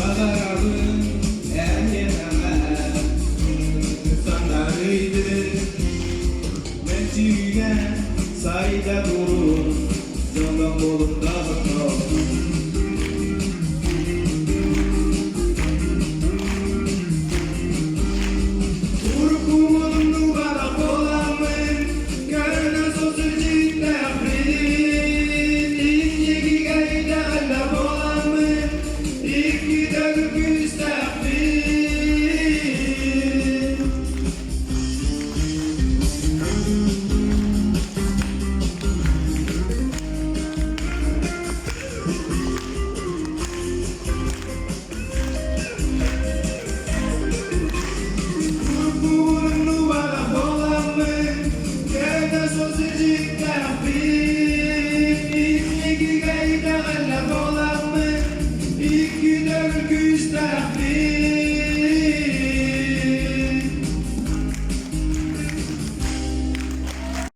Bagarabın en yenemez insanlarıydı. Menciğine sayda durur zaman bolunda bakar. Urkumun bara bolamın karena sosicik tafrin İki gayda alla bolamın İki dağ küstafrin. İki gayda alla bolamın İki dağ küstafrin.